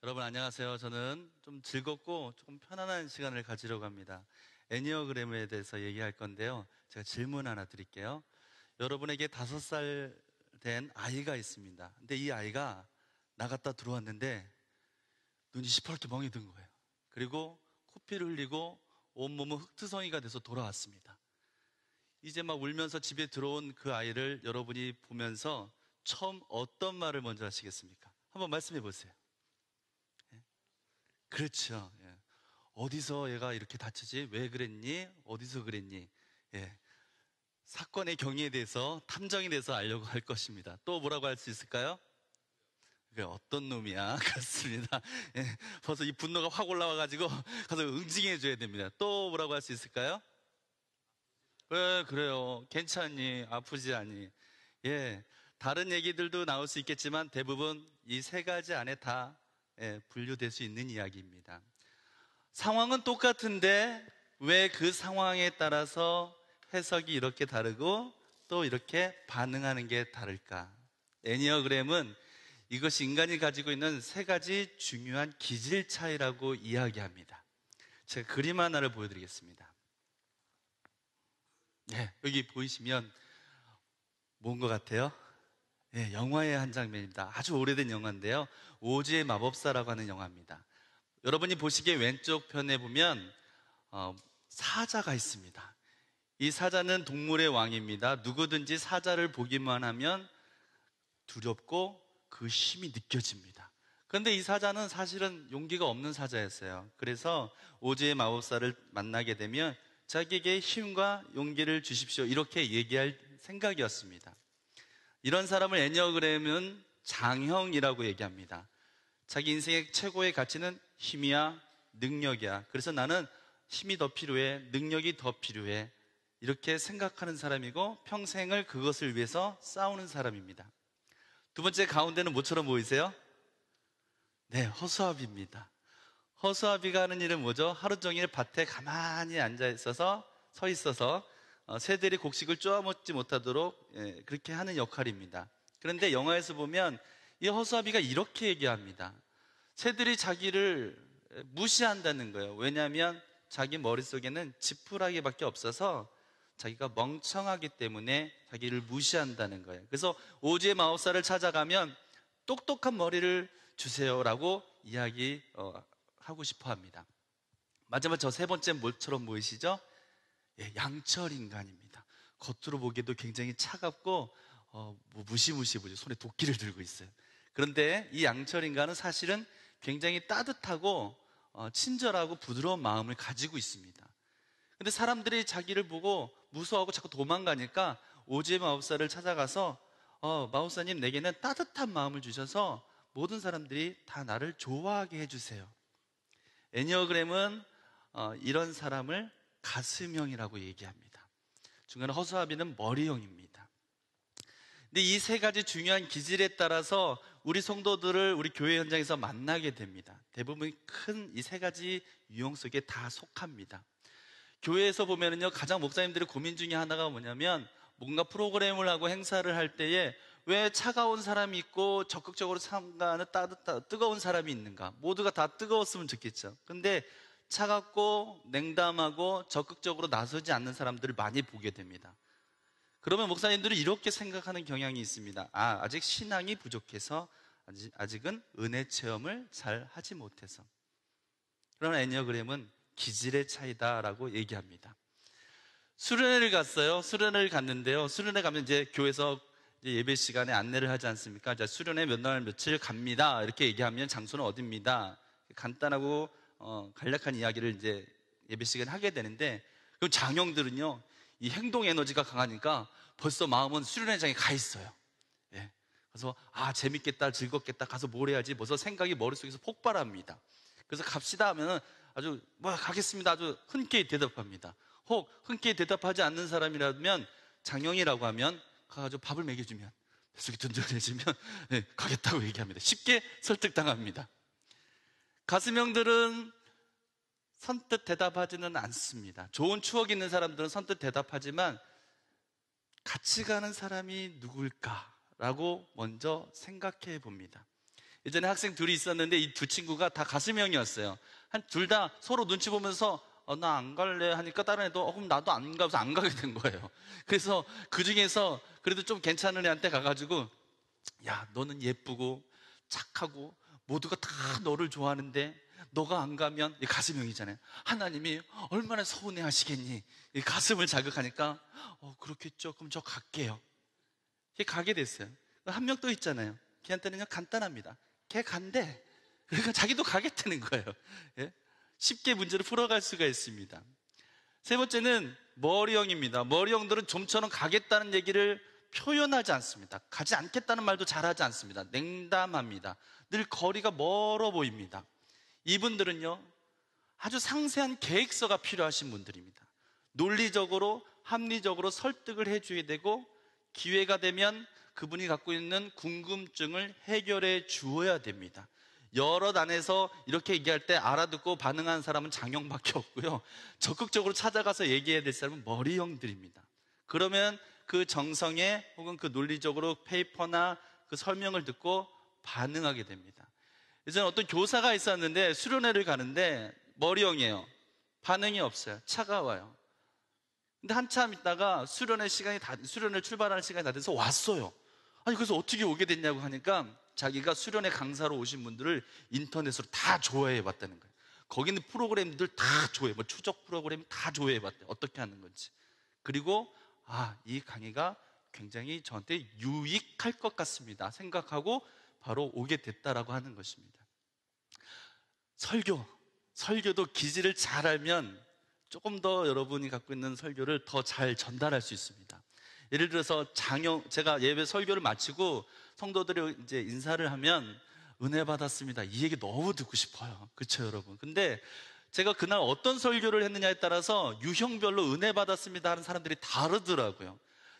여러분 안녕하세요. 저는 좀 즐겁고 조금 편안한 시간을 가지려고 합니다. 애니어그램에 대해서 얘기할 건데요. 제가 질문 하나 드릴게요. 여러분에게 5살 된 아이가 있습니다. 근데 이 아이가 나갔다 들어왔는데 눈이 시퍼렇게 멍이 든 거예요. 그리고 코피를 흘리고 온몸은 흙투성이가 돼서 돌아왔습니다. 이제 막 울면서 집에 들어온 그 아이를 여러분이 보면서 처음 어떤 말을 먼저 하시겠습니까? 한번 말씀해 보세요. 그렇죠. 예. 어디서 얘가 이렇게 다치지? 왜 그랬니? 어디서 그랬니? 예. 사건의 경위에 대해서 탐정에 대해서 알려고 할 것입니다. 또 뭐라고 할 수 있을까요? 그게 어떤 놈이야? 그렇습니다. 예. 벌써 이 분노가 확 올라와가지고 가서 응징해 줘야 됩니다. 또 뭐라고 할 수 있을까요? 왜 그래요? 괜찮니? 아프지 않니? 예. 다른 얘기들도 나올 수 있겠지만 대부분 이 세 가지 안에 다 분류될 수 있는 이야기입니다. 상황은 똑같은데 왜 그 상황에 따라서 해석이 이렇게 다르고 또 이렇게 반응하는 게 다를까? 애니어그램은 이것이 인간이 가지고 있는 세 가지 중요한 기질 차이라고 이야기합니다. 제가 그림 하나를 보여드리겠습니다. 네, 여기 보이시면 뭔 것 같아요? 네, 영화의 한 장면입니다. 아주 오래된 영화인데요. 오즈의 마법사라고 하는 영화입니다. 여러분이 보시기에 왼쪽 편에 보면 사자가 있습니다. 이 사자는 동물의 왕입니다. 누구든지 사자를 보기만 하면 두렵고 그 힘이 느껴집니다. 그런데 이 사자는 사실은 용기가 없는 사자였어요. 그래서 오즈의 마법사를 만나게 되면 자기에게 힘과 용기를 주십시오, 이렇게 얘기할 생각이었습니다. 이런 사람을 애니어그램은 장형이라고 얘기합니다. 자기 인생의 최고의 가치는 힘이야, 능력이야. 그래서 나는 힘이 더 필요해, 능력이 더 필요해, 이렇게 생각하는 사람이고 평생을 그것을 위해서 싸우는 사람입니다. 두 번째 가운데는 뭐처럼 보이세요? 네, 허수아비입니다. 허수아비가 하는 일은 뭐죠? 하루 종일 밭에 가만히 앉아 있어서, 서 있어서 새들이 곡식을 쪼아먹지 못하도록 그렇게 하는 역할입니다. 그런데 영화에서 보면 이 허수아비가 이렇게 얘기합니다. 새들이 자기를 무시한다는 거예요. 왜냐하면 자기 머릿속에는 지푸라기밖에 없어서 자기가 멍청하기 때문에 자기를 무시한다는 거예요. 그래서 오즈의 마법사를 찾아가면 똑똑한 머리를 주세요라고 이야기하고 싶어 합니다. 마지막 저 세 번째 뭐처럼 보이시죠? 예, 양철 인간입니다. 겉으로 보기에도 굉장히 차갑고 무시무시해 보죠. 손에 도끼를 들고 있어요. 그런데 이 양철 인간은 사실은 굉장히 따뜻하고 친절하고 부드러운 마음을 가지고 있습니다. 근데 사람들이 자기를 보고 무서워하고 자꾸 도망가니까 오즈의 마법사를 찾아가서 마법사님, 내게는 따뜻한 마음을 주셔서 모든 사람들이 다 나를 좋아하게 해주세요. 애니어그램은 이런 사람을 가슴형이라고 얘기합니다. 중간에 허수아비는 머리형입니다. 근데 이 세 가지 중요한 기질에 따라서 우리 성도들을 우리 교회 현장에서 만나게 됩니다. 대부분 큰 이 세 가지 유형 속에 다 속합니다. 교회에서 보면은요, 가장 목사님들의 고민 중에 하나가 뭐냐면, 뭔가 프로그램을 하고 행사를 할 때에 왜 차가운 사람이 있고 적극적으로 참가하는 뜨거운 사람이 있는가? 모두가 다 뜨거웠으면 좋겠죠. 근데 차갑고 냉담하고 적극적으로 나서지 않는 사람들을 많이 보게 됩니다. 그러면 목사님들은 이렇게 생각하는 경향이 있습니다. 아직 신앙이 부족해서, 아직은 은혜 체험을 잘 하지 못해서. 그러나 애니어그램은 기질의 차이다라고 얘기합니다. 수련회를 갔어요. 수련회를 갔는데요. 수련회 가면 이제 교회에서 예배 시간에 안내를 하지 않습니까? 자, 수련회 몇 날 며칠 갑니다, 이렇게 얘기하면 장소는 어디입니다. 간단하고 간략한 이야기를 이제 예배 시간에 하게 되는데, 그럼 장형들은요, 이 행동 에너지가 강하니까 벌써 마음은 수련회장에 가 있어요. 예. 그래서 재밌겠다, 즐겁겠다, 가서 뭘 해야지 벌써 생각이 머릿속에서 폭발합니다. 그래서 갑시다 하면은 아주 가겠습니다, 아주 흔쾌히 대답합니다. 혹 흔쾌히 대답하지 않는 사람이라면, 장형이라고 하면 가가지고 밥을 먹여주면, 뱃속에 든든해지면 가겠다고 얘기합니다. 쉽게 설득당합니다. 가슴형들은 선뜻 대답하지는 않습니다. 좋은 추억 있는 사람들은 선뜻 대답하지만 같이 가는 사람이 누굴까라고 먼저 생각해 봅니다. 예전에 학생 둘이 있었는데 이 두 친구가 다 가슴형이었어요. 둘 다 서로 눈치 보면서 나 안 갈래 하니까 다른 애도 그럼 나도 안 가서 안 가게 된 거예요. 그래서 그 중에서 그래도 좀 괜찮은 애한테 가가지고 야, 너는 예쁘고 착하고 모두가 다 너를 좋아하는데 너가 안 가면, 이 가슴형이잖아요. 하나님이 얼마나 서운해 하시겠니? 이 가슴을 자극하니까 그렇겠죠. 그럼 저 갈게요. 걔 가게 됐어요. 한 명 또 있잖아요. 걔한테는 그냥 간단합니다. 걔 간대. 그러니까 자기도 가겠다는 거예요. 예? 쉽게 문제를 풀어갈 수가 있습니다. 세 번째는 머리형입니다. 머리형들은 좀처럼 가겠다는 얘기를 표현하지 않습니다. 가지 않겠다는 말도 잘하지 않습니다. 냉담합니다. 늘 거리가 멀어 보입니다. 이분들은요, 아주 상세한 계획서가 필요하신 분들입니다. 논리적으로, 합리적으로 설득을 해줘야 되고, 기회가 되면 그분이 갖고 있는 궁금증을 해결해 주어야 됩니다. 여럿 안에서 이렇게 얘기할 때 알아듣고 반응하는 사람은 장형밖에 없고요, 적극적으로 찾아가서 얘기해야 될 사람은 머리형들입니다. 그러면 그 정성에 혹은 그 논리적으로 페이퍼나 그 설명을 듣고 반응하게 됩니다. 예전에 어떤 교사가 있었는데 수련회를 가는데 머리형이에요. 반응이 없어요. 차가워요. 근데 한참 있다가 수련회 출발하는 시간이 다 돼서 왔어요. 아니, 그래서 어떻게 오게 됐냐고 하니까 자기가 수련회 강사로 오신 분들을 인터넷으로 다 조회해 봤다는 거예요. 거기 있는 프로그램들 다 조회, 뭐 추적 프로그램 다 조회해 봤대요. 어떻게 하는 건지. 그리고 이 강의가 굉장히 저한테 유익할 것 같습니다 생각하고 바로 오게 됐다라고 하는 것입니다. 설교도 기질을 잘 알면 조금 더 여러분이 갖고 있는 설교를 더 잘 전달할 수 있습니다. 예를 들어서 제가 예배 설교를 마치고 성도들이 이제 인사를 하면 은혜 받았습니다, 이 얘기 너무 듣고 싶어요. 그렇죠, 여러분? 근데 제가 그날 어떤 설교를 했느냐에 따라서 유형별로 은혜 받았습니다 하는 사람들이 다르더라고요.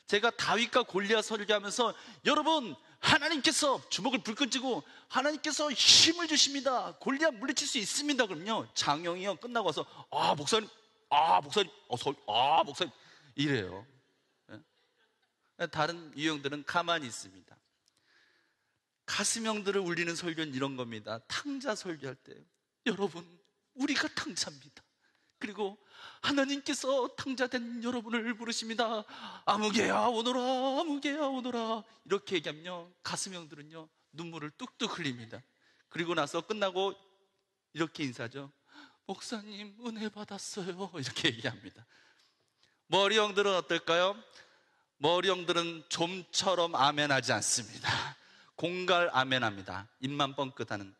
제가 다윗과 골리앗 설교하면서 여러분, 하나님께서 주먹을 불끈 쥐고 하나님께서 힘을 주십니다, 골리앗 물리칠 수 있습니다, 그럼요, 장영이요 끝나고 와서 목사님 이래요. 다른 유형들은 가만히 있습니다. 가슴형들을 울리는 설교는 이런 겁니다. 탕자 설교할 때 여러분, 우리가 탕자입니다. 그리고 하나님께서 탕자된 여러분을 부르십니다. 아무개야 오너라, 아무개야 오너라. 이렇게 얘기하면요, 가슴형들은요 눈물을 뚝뚝 흘립니다. 그리고 나서 끝나고 이렇게 인사하죠. 목사님 은혜 받았어요, 이렇게 얘기합니다. 머리형들은 어떨까요? 머리형들은 좀처럼 아멘하지 않습니다. 공갈 아멘합니다. 입만 뻥끗하는,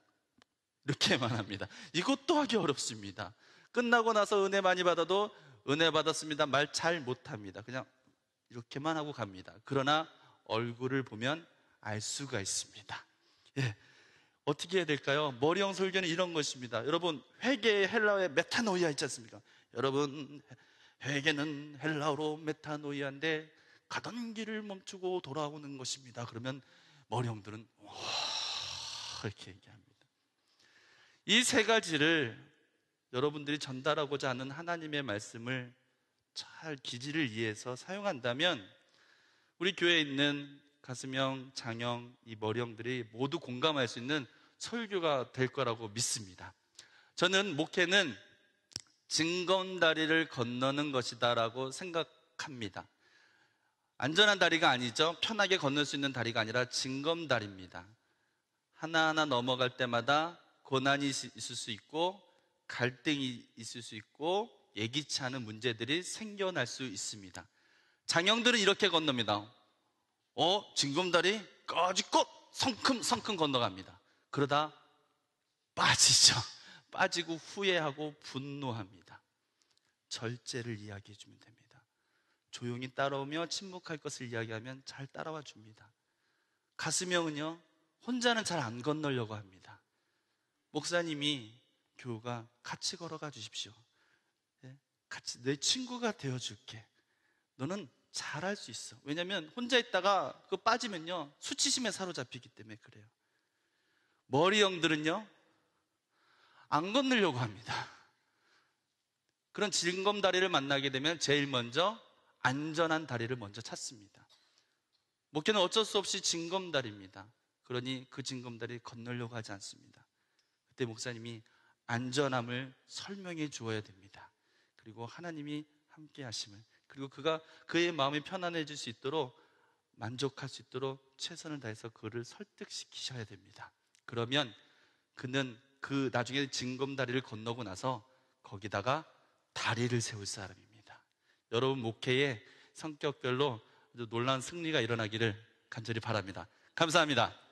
이렇게만 합니다. 이것도 하기 어렵습니다. 끝나고 나서 은혜 많이 받아도 은혜 받았습니다 말 잘 못합니다. 그냥 이렇게만 하고 갑니다. 그러나 얼굴을 보면 알 수가 있습니다. 예, 어떻게 해야 될까요? 머리형 설교는 이런 것입니다. 여러분, 회개의 헬라어에 메타노이아 있지 않습니까? 여러분, 회개는 헬라어로 메타노이아인데 가던 길을 멈추고 돌아오는 것입니다. 그러면 머리형들은 이렇게 얘기합니다. 이 세 가지를 여러분들이 전달하고자 하는 하나님의 말씀을 잘 기질을 이해해서 사용한다면 우리 교회에 있는 가슴형, 장형, 이 머리형들이 모두 공감할 수 있는 설교가 될 거라고 믿습니다. 저는 목회는 징검다리를 건너는 것이다라고 생각합니다. 안전한 다리가 아니죠. 편하게 건널 수 있는 다리가 아니라 징검다리입니다. 하나하나 넘어갈 때마다 고난이 있을 수 있고 갈등이 있을 수 있고 예기치 않은 문제들이 생겨날 수 있습니다. 장형들은 이렇게 건넙니다. 징검다리 까짓것 성큼 건너갑니다. 그러다 빠지죠. 빠지고 후회하고 분노합니다. 절제를 이야기해 주면 됩니다. 조용히 따라오며 침묵할 것을 이야기하면 잘 따라와 줍니다. 가슴형은요, 혼자는 잘 안 건너려고 합니다. 목사님이, 교우가 같이 걸어가 주십시오. 같이 내 친구가 되어줄게. 너는 잘할 수 있어. 왜냐하면 혼자 있다가 그거 빠지면요 수치심에 사로잡히기 때문에 그래요. 머리형들은요 안 건너려고 합니다. 그런 징검다리를 만나게 되면 제일 먼저 안전한 다리를 먼저 찾습니다. 목회는 어쩔 수 없이 징검다리입니다. 그러니 그 징검다리 건너려고 하지 않습니다. 그때 목사님이 안전함을 설명해 주어야 됩니다. 그리고 하나님이 함께 하심을, 그리고 그의 마음이 편안해질 수 있도록, 만족할 수 있도록 최선을 다해서 그를 설득시키셔야 됩니다. 그러면 그는 나중에 징검다리를 건너고 나서 거기다가 다리를 세울 사람입니다. 여러분 목회에 성격별로 아주 놀라운 승리가 일어나기를 간절히 바랍니다. 감사합니다.